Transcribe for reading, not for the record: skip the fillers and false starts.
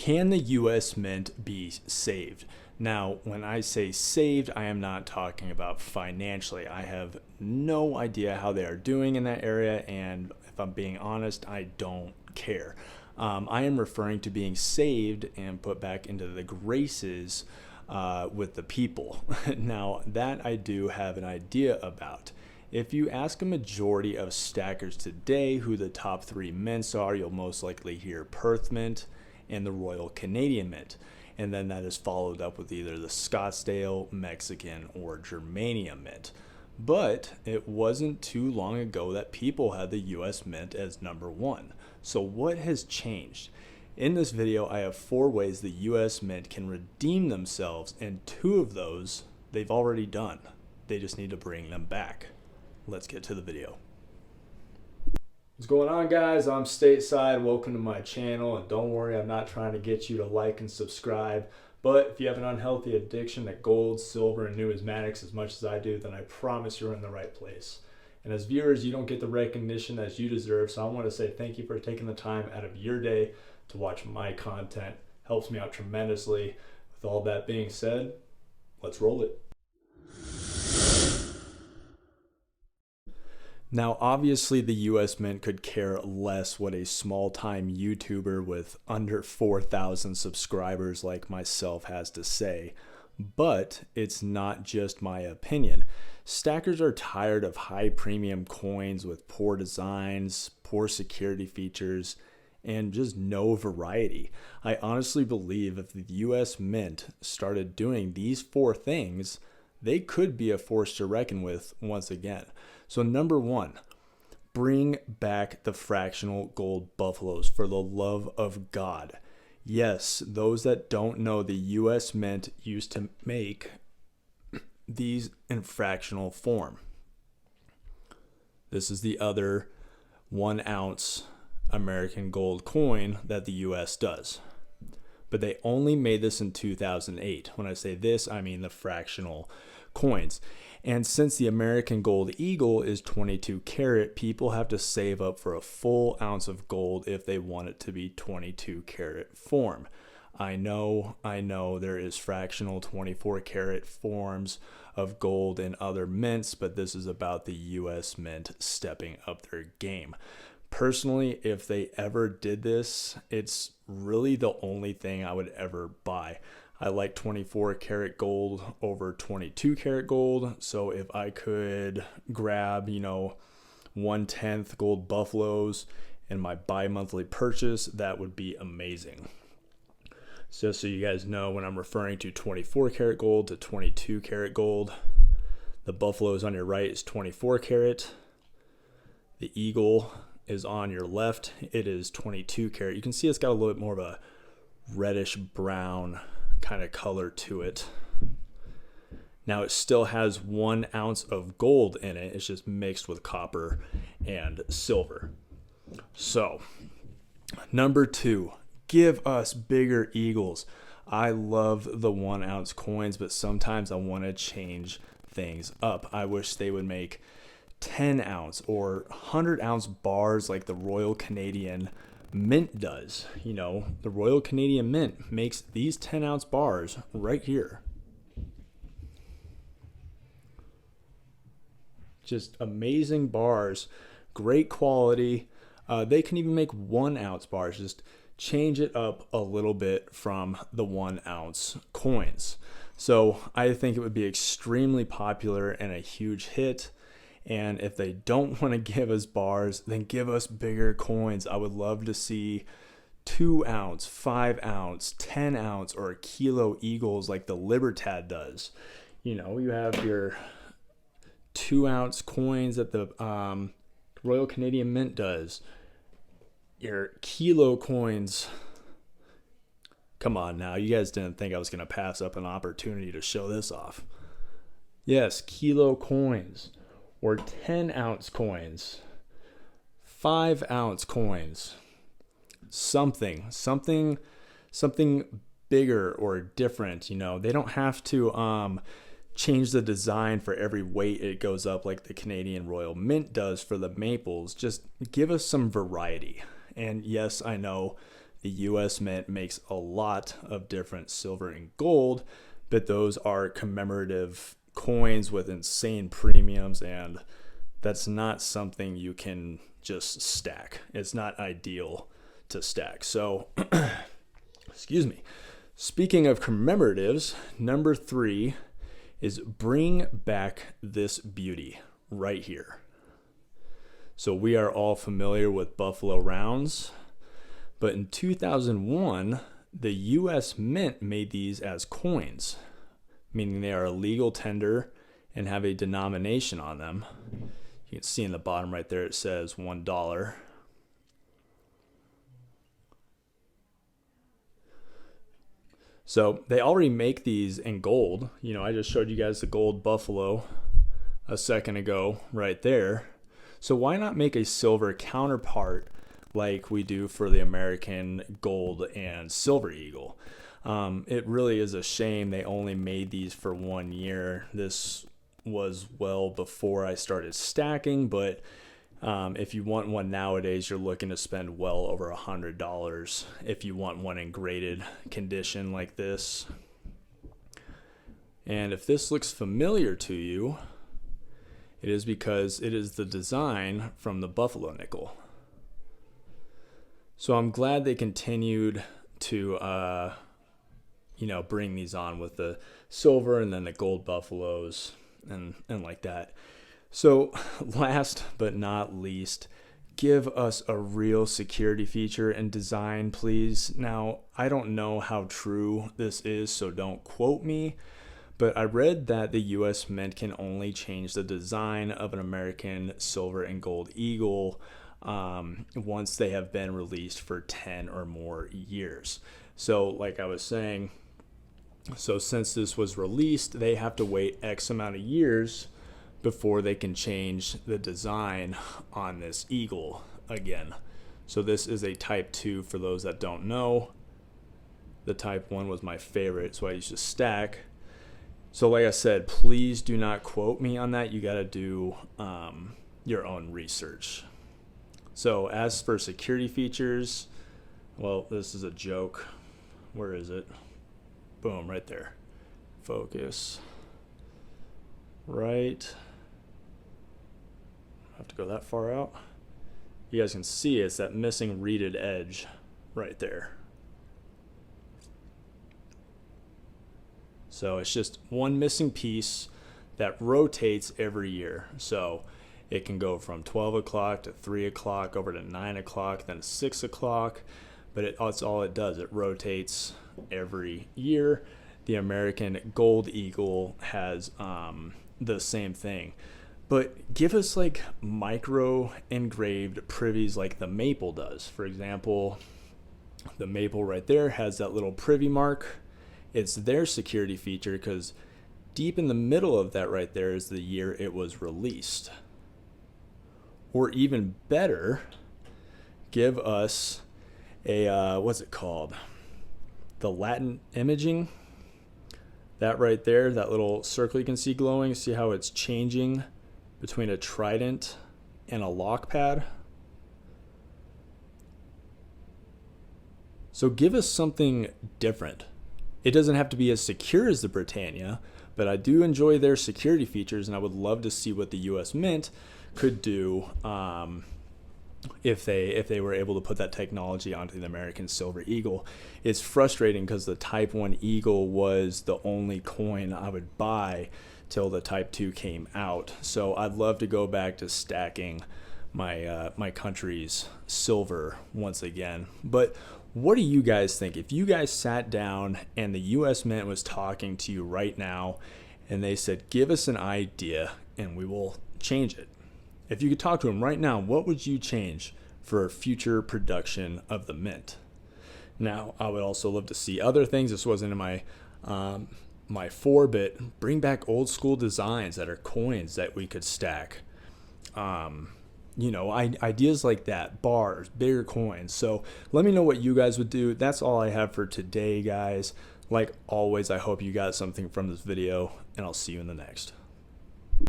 Can the US Mint be saved? Now, when I say saved, I am not talking about financially. I have no idea how they are doing in that area, and if I'm being honest, I don't care. I am referring to being saved and put back into the graces with the people. Now, that I do have an idea about. If you ask a majority of stackers today who the top three mints are, you'll most likely hear Perth Mint and the Royal Canadian Mint. And then that is followed up with either the Scottsdale, Mexican, or Germanium Mint. But it wasn't too long ago that people had the US Mint as number one. So what has changed? In this video, I have 4 ways the US Mint can redeem themselves, and 2 of those they've already done. They just need to bring them back. Let's get to the video. What's going on, guys? I'm Stateside. Welcome to my channel, and don't worry, I'm not trying to get you to like and subscribe, but if you have an unhealthy addiction to gold, silver, and numismatics as much as I do, then I promise you're in the right place. And as viewers, you don't get the recognition as you deserve, so I want to say thank you for taking the time out of your day to watch my content. Helps me out tremendously. With all that being said, let's roll it. Now, obviously, the US Mint could care less what a small-time YouTuber with under 4,000 subscribers like myself has to say, but it's not just my opinion. Stackers are tired of high-premium coins with poor designs, poor security features, and just no variety. I honestly believe if the US Mint started doing these 4 things, they could be a force to reckon with once again. So number 1, bring back the fractional gold buffaloes, for the love of God. Yes, those that don't know, the US Mint used to make these in fractional form. This is the other 1 ounce American gold coin that the US does. But they only made this in 2008. When I say this, I mean the fractional coins. And since the American Gold Eagle is 22 karat, people have to save up for a full ounce of gold if they want it to be 22 karat form. I know there is fractional 24 karat forms of gold in other mints, but this is about the US Mint stepping up their game. Personally, if they ever did this, it's really the only thing I would ever buy. I like 24 karat gold over 22 karat gold. So if I could grab, 1/10 gold buffaloes in my bi-monthly purchase, that would be amazing. So you guys know, when I'm referring to 24 karat gold to 22 karat gold, the buffaloes on your right is 24 karat. The eagle is on your left. It is 22 karat. You can see it's got a little bit more of a reddish brown kind of color to it. Now it still has 1 ounce of gold in it. It's just mixed with copper and silver. So number 2, give us bigger eagles. I love the 1 ounce coins, but sometimes I want to change things up. I wish they would make 10 ounce or 100 ounce bars like the Royal Canadian Mint does. The Royal Canadian Mint makes these 10 ounce bars right here. Just amazing bars, great quality. They can even make 1 ounce bars. Just change it up a little bit from the 1 ounce coins. So I think it would be extremely popular and a huge hit. And if they don't want to give us bars, then give us bigger coins. I would love to see 2 ounce, 5 ounce, 10 ounce, or kilo eagles like the Libertad does. You have your 2 ounce coins that the Royal Canadian Mint does. Your kilo coins. Come on now, you guys didn't think I was going to pass up an opportunity to show this off. Yes, kilo coins. Or 10 ounce coins, 5 ounce coins, something bigger or different. They don't have to change the design for every weight it goes up like the Canadian Royal Mint does for the maples. Just give us some variety. And yes, I know The US Mint makes a lot of different silver and gold, but those are commemorative coins with insane premiums, and that's not something you can just stack. It's not ideal to stack. So, excuse me. Speaking of commemoratives, number 3 is bring back this beauty right here. So we are all familiar with Buffalo rounds, but in 2001, the US Mint made these as coins, meaning they are a legal tender and have a denomination on them. You can see in the bottom right there, it says $1. So they already make these in gold. You know, I just showed you guys the gold Buffalo a second ago right there. So why not make a silver counterpart like we do for the American gold and silver eagle? It really is a shame they only made these for 1 year. This was well before I started stacking, but if you want one nowadays, you're looking to spend well over $100 if you want one in graded condition like this. And if this looks familiar to you, it is because it is the design from the Buffalo nickel. So I'm glad they continued to bring these on with the silver and then the gold Buffaloes and like that. So last but not least, give us a real security feature and design, please. Now, I don't know how true this is, so don't quote me, but I read that the US Mint can only change the design of an American silver and gold eagle once they have been released for 10 or more years. So like I was saying, so since this was released, they have to wait X amount of years before they can change the design on this eagle again. So this is a type 2 for those that don't know. The type 1 was my favorite, so I used to stack. So like I said, please do not quote me on that. You got to do your own research. So as for security features, well, this is a joke. Where is it? Boom, right there. Focus. Right. I have to go that far out. You guys can see it's that missing reeded edge right there. So it's just one missing piece that rotates every year. So it can go from 12 o'clock to 3 o'clock over to 9 o'clock, then 6 o'clock. But that's all it does. It rotates every year. The American Gold Eagle has the same thing. But give us like micro engraved privies like the maple does. For example, the maple right there has that little privy mark. It's their security feature because deep in the middle of that right there is the year it was released. Or even better, give us a, what's it called? The Latin imaging. That right there, that little circle you can see glowing, see how it's changing between a trident and a lock pad? So give us something different. It doesn't have to be as secure as the Britannia, but I do enjoy their security features, and I would love to see what the US Mint could do if they were able to put that technology onto the American Silver Eagle. It's frustrating because the Type 1 Eagle was the only coin I would buy till the Type 2 came out. So I'd love to go back to stacking my country's silver once again. But what do you guys think? If you guys sat down and the US Mint was talking to you right now and they said, give us an idea and we will change it. If you could talk to them right now, what would you change for future production of the Mint? Now, I would also love to see other things. This wasn't in my 4-bit. Bring back old school designs that are coins that we could stack. Ideas like that, bars, bigger coins. So let me know what you guys would do. That's all I have for today, guys. Like always, I hope you got something from this video, and I'll see you in the next.